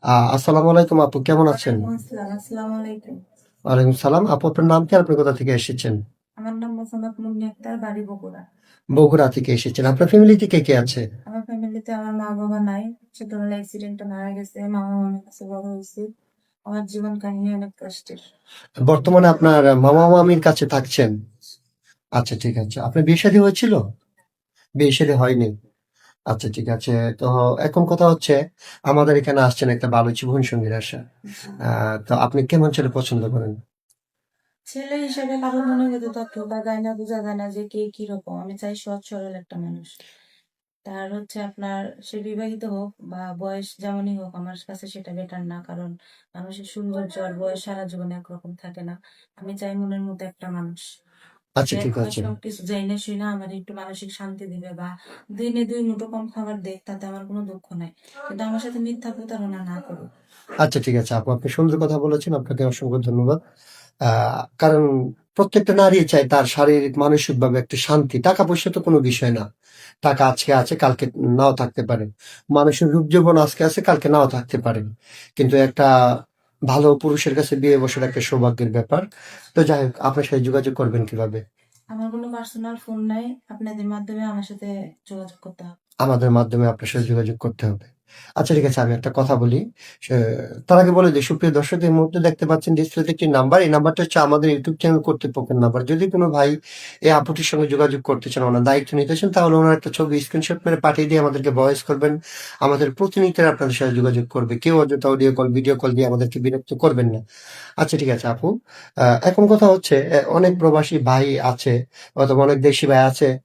আসসালামু আলাইকুম আপু, কেমন আছেন? ওয়ালাইকুম আসসালাম। আসসালামু আলাইকুম। ওয়ালাইকুম সালাম। আপু, আপনার নাম কি আর আপনি কোথা থেকে এসেছেন? আমার নাম মোসাম্মদ মুন্নি আক্তার, বাড়ি বগুড়া। বগুড়া থেকে এসেছেন। আপনার ফ্যামিলিতে কে কে আছে? আমার ফ্যামিলিতে আমার মা বাবা নাই। ছোটবেলায় অ্যাক্সিডেন্টে মারা গেছে। মামা মামির কাছে বড় হয়েছি। আমার জীবন কাহিনী অনেক কষ্টের। বর্তমানে আপনার মামা মামির কাছে থাকছেন? আচ্ছা, ঠিক আছে। আপনার বিয়ে শাদী হয়েছিল? বিয়ে শাদী হয়নি? আচ্ছা, ঠিক আছে। তো এখন কথা হচ্ছে, আমাদের এখানে আসছেন একটা ভালো জীবন সঙ্গীর আশা। জি। তো আপনি কেমন ছেলে পছন্দ করেন? ছেলে হিসেবে কারোর মনে হয়তো তথ্য বা যায় না, বোঝা যায় না যে কে কিরকম। আমি চাই সৎ সরল একটা মানুষ। তার হচ্ছে আপনার সে বিবাহিত হোক বা বয়স যেমনই হোক, আমার কাছে সেটা বেটার না। কারণ মানুষের সৌন্দর্য আর বয়স সারা জীবনে একরকম থাকে না। আমি চাই মনের মতো একটা মানুষ আচ্ছা, যে ঠিক আমার আছে। সবকিছু যাইনা শুইনা আমার একটু মানসিক শান্তি দিবে, বা দিনে দুই মুঠো কম খাবার দেখ, তাতে আমার কোনো দুঃখ নাই। কিন্তু আমার সাথে মিথ্যা প্রতারণা না করুক। আচ্ছা, ঠিক আছে আপু, আপনি সুন্দর কথা বলেছেন। আপনাকে অসংখ্য ধন্যবাদ। কারণ প্রত্যেকটা নারী চায় তার শারীরিক মানসিকভাবে একটা শান্তি। টাকা পয়সা তো কোনো বিষয় না। টাকা আজকে আছে, কালকে নাও থাকতে পারে। মানুষের রূপ যৌবন আজকে আছে, কালকে নাও থাকতে পারে। কিন্তু একটা ভালো পুরুষের কাছে বিয়ে বসার একটা সৌভাগ্যের ব্যাপার। তো যাই হোক, আপনার সাথে যোগাযোগ করবেন কিভাবে? আমার কোনো পার্সোনাল ফোন নাই, আপনাদের মাধ্যমে আমার সাথে যোগাযোগ করতে হবে। আমাদের মাধ্যমে আপনার সাথে যোগাযোগ করতে হবে। আচ্ছা, ঠিক আছে, আমি একটা কথা বলি। সে তার আগে বলে দেই, সুপ্রিয় দর্শক, এই মুহূর্তে দেখতে পাচ্ছেন ডিসপ্লেতে একটি নাম্বার। এই নাম্বারটা হচ্ছে আমাদের ইউটিউব চ্যানেল কর্তৃপক্ষের নাম্বার। যদি কোনো ভাই এই আপুটির সঙ্গে যোগাযোগ করতে চান, ওনার দায়িত্ব নিতে চান, তাহলে ওনার একটা ছবি স্ক্রিনশট মেরে পাঠিয়ে দিয়ে আমাদেরকে ভয়েস করবেন। আমাদের প্রতিনিয়ত আপনাদের সাথে যোগাযোগ করবে। কেউ অযথা অডিও কল, ভিডিও কল দিয়ে আমাদেরকে বিরক্ত করবেন না। আচ্ছা, ঠিক আছে আপু। এখন কথা হচ্ছে, অনেক প্রবাসী ভাই আছে অথবা অনেক দেশি ভাই আছে,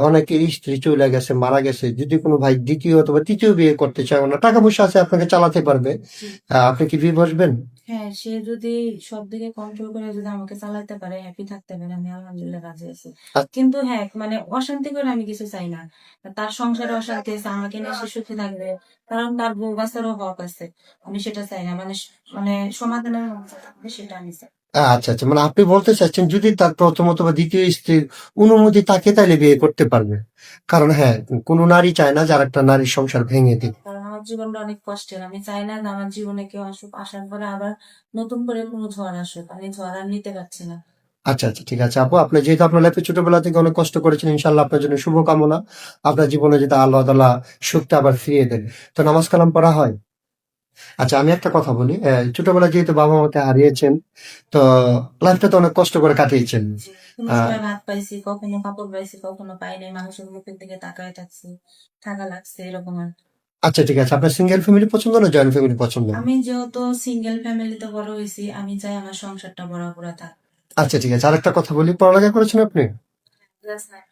অনেকের স্ত্রী চলে গেছে, মারা গেছে। যদি কোনো ভাই দ্বিতীয় অথবা তৃতীয় বিয়ে করতে চায়, ওনার টাকা পয়সা আছে, আপনাকে চালাতে পারবে, জি। আপনি কি বিয়ে বসবেন? হ্যাঁ, সে যদি সব দিকে কন্ট্রোল করে যদি আমাকে চালাতে পারে, হ্যাপি থাকতে পারে, আমি আলহামদুলিল্লাহ রাজি আছি। আ- কিন্তু হ্যাঁ, মানে অশান্তি করে আমি কিছু চাই না। তার সংসারে অশান্তি আছে, আমাকে নিয়ে সে সুখে থাকবে। কারণ তার বউ বাচ্চারও হক আছে। আমি সেটা চাই না। মানে সমাধানের মধ্যে থাকবে, সেটা আমি চাই। আচ্ছা, আচ্ছা, মানে আপনি বলতে চাচ্ছেন, যদি তার প্রথম অথবা দ্বিতীয় স্ত্রীর অনুমতি থাকে তাহলে বিয়ে করতে পারবে। কারণ হ্যাঁ, কোনো নারী চায় না যার একটা নারীর সংসার ভেঙে দিক। কারণ আমার জীবনটা অনেক কষ্টের। আমি চাই না যে আমার জীবনে কেউ আসুক, আসার পরে আবার নতুন করে কোনো ঝড় আসুক। আমি ঝড় আর নিতে পারছি না। আচ্ছা, আচ্ছা, ঠিক আছে আপু, আপনি যেহেতু আপনার লাইফে ছোটবেলা থেকে অনেক কষ্ট করেছেন, ইনশাল্লাহ আপনার জন্য শুভকামনা। আপনার জীবনে যাতে আল্লাহ তাআলা সুখটা আবার ফিরিয়ে দেন। তো নামাজ কালাম পড়া হয়? আচ্ছা, আমি একটা কথা বলি। ছোটবেলায় যেহেতু বাবা মাকে হারিয়েছেন, তো লাইফটা তো অনেক কষ্ট করে কাটিয়েছেন। যে কোনো আহ, সময় ভাত পাইছি, কখনো কাপড় পাইছি, কখনো পাই নাই। মানুষের মুখের দিকে তাকায় থাকছি, থাকা লাগছে, এরকম আর কি। আচ্ছা, ঠিক আছে। আপনার সিঙ্গেল ফ্যামিলি পছন্দ না জয়েন্ট ফ্যামিলি পছন্দ? আমি যেহেতু সিঙ্গেল ফ্যামিলিতে বড় হয়েছি, আমি চাই আমার সংসারটা বড় থাক। আচ্ছা, ঠিক আছে। আরেকটা কথা বলি, পড়ালেখা করেছেন আপনি? Plus 9।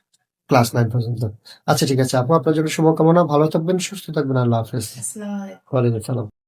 ক্লাস 9 পর্যন্ত? আচ্ছা, ঠিক আছে আপু, আপনার জন্য শুভকামনা। ভালো থাকবেন, সুস্থ থাকবেন। আল্লাহ হাফেজ। আসসালামু আলাইকুম। ওয়ালাইকুম সালাম।